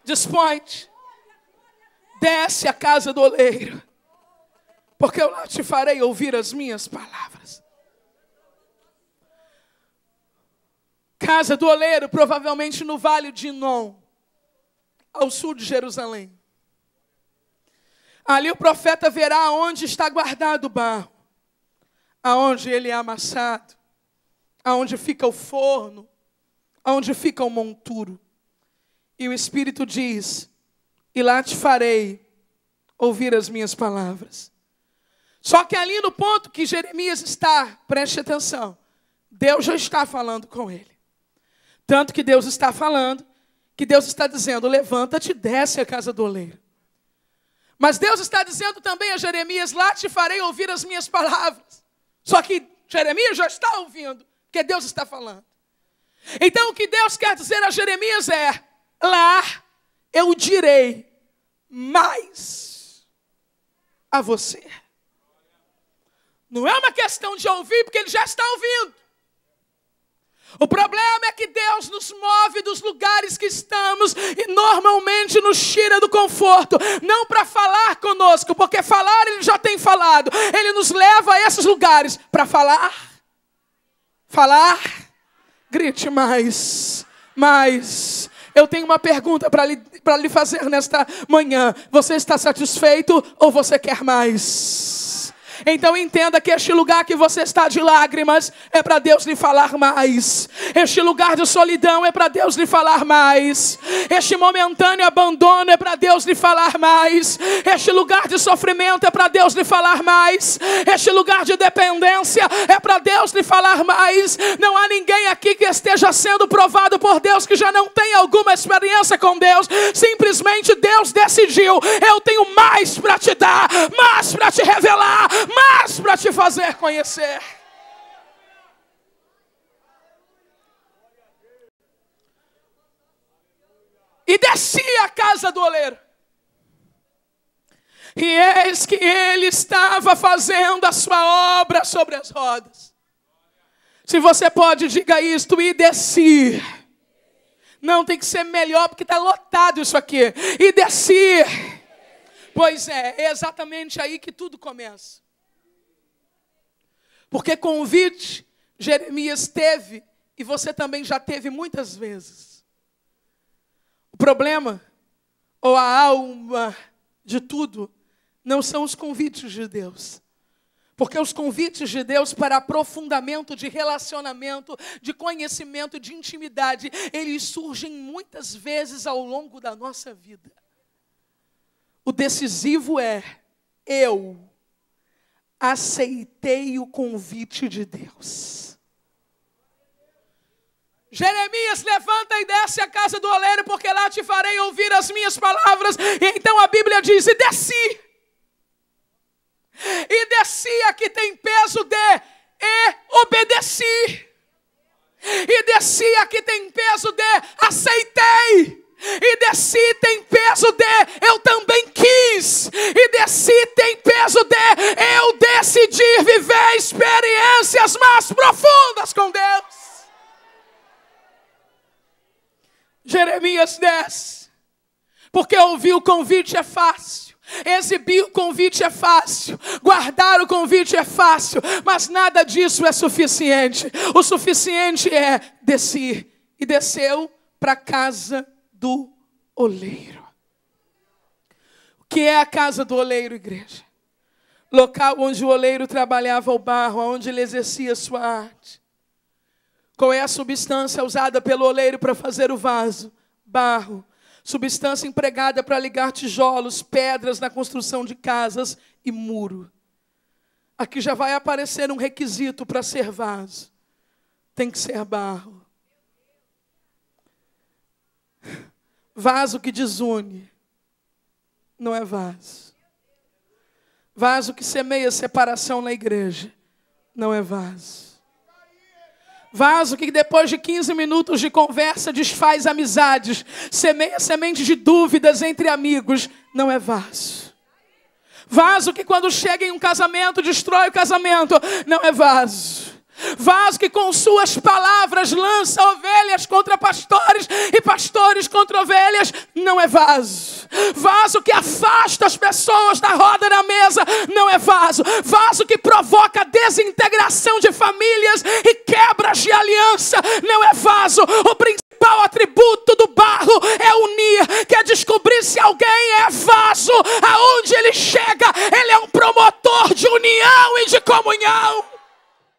Dispõe-te, desce à casa do oleiro, porque eu lá te farei ouvir as minhas palavras. Casa do oleiro, provavelmente no vale de Inom, ao sul de Jerusalém. Ali o profeta verá onde está guardado o barro, aonde ele é amassado, aonde fica o forno, aonde fica o monturo. E o Espírito diz: e lá te farei ouvir as minhas palavras. Só que ali no ponto que Jeremias está, preste atenção, Deus já está falando com ele. Tanto que Deus está falando, que Deus está dizendo: levanta-te e desce à casa do oleiro. Mas Deus está dizendo também a Jeremias: lá te farei ouvir as minhas palavras. Só que Jeremias já está ouvindo, porque Deus está falando. Então o que Deus quer dizer a Jeremias é: lá eu direi mais a você. Não é uma questão de ouvir, porque ele já está ouvindo. O problema é que Deus nos move dos lugares que estamos e normalmente nos tira do conforto, não para falar conosco, porque falar ele já tem falado. Ele nos leva a esses lugares para falar. Grite mais. Eu tenho uma pergunta para lhe fazer nesta manhã. Você está satisfeito ou você quer mais? Então entenda que este lugar que você está de lágrimas é para Deus lhe falar mais. Este lugar de solidão é para Deus lhe falar mais. Este momentâneo abandono é para Deus lhe falar mais. Este lugar de sofrimento é para Deus lhe falar mais. Este lugar de dependência é para Deus lhe falar mais. Não há ninguém aqui que esteja sendo provado por Deus que já não tem alguma experiência com Deus. Simplesmente Deus decidiu: eu tenho mais para te dar, mais para te revelar, mais para te fazer conhecer. E desci à casa do oleiro. E eis que ele estava fazendo a sua obra sobre as rodas. Se você pode, diga isto: e desci. Não, tem que ser melhor, porque está lotado isso aqui. E desci. Pois é exatamente aí que tudo começa. Porque convite Jeremias teve, e você também já teve muitas vezes. O problema, ou a alma de tudo, não são os convites de Deus. Porque os convites de Deus para aprofundamento de relacionamento, de conhecimento, de intimidade, eles surgem muitas vezes ao longo da nossa vida. O decisivo é: eu aceitei o convite de Deus. Jeremias, levanta e desce à casa do oleiro, porque lá te farei ouvir as minhas palavras. E então a Bíblia diz: e desci. E desci aqui tem peso de e obedeci. E desci aqui tem peso de aceitei. E desci tem peso de eu também quis. E desci tem peso de eu decidi viver experiências mais profundas com Deus. Jeremias desce, porque ouvir o convite é fácil, exibir o convite é fácil, guardar o convite é fácil, mas nada disso é suficiente. O suficiente é descer. E desceu para a casa do oleiro. O que é a casa do oleiro, igreja? Local onde o oleiro trabalhava o barro, onde ele exercia sua arte. Qual é a substância usada pelo oleiro para fazer o vaso? Barro. Substância empregada para ligar tijolos, pedras na construção de casas e muro. Aqui já vai aparecer um requisito para ser vaso. Tem que ser barro. Vaso que desune não é vaso. Vaso que semeia separação na igreja não é vaso. Vaso que depois de 15 minutos de conversa desfaz amizades, semeia sementes de dúvidas entre amigos, não é vaso. Vaso que quando chega em um casamento destrói o casamento, não é vaso. Vaso que com suas palavras lança ovelhas contra pastores e pastores contra ovelhas, não é vaso. Vaso que afasta as pessoas da roda na mesa, não é vaso. Vaso que provoca desintegração de famílias e quebras de aliança, não é vaso. O principal atributo do barro é unir, quer descobrir se alguém é vaso, aonde ele chega,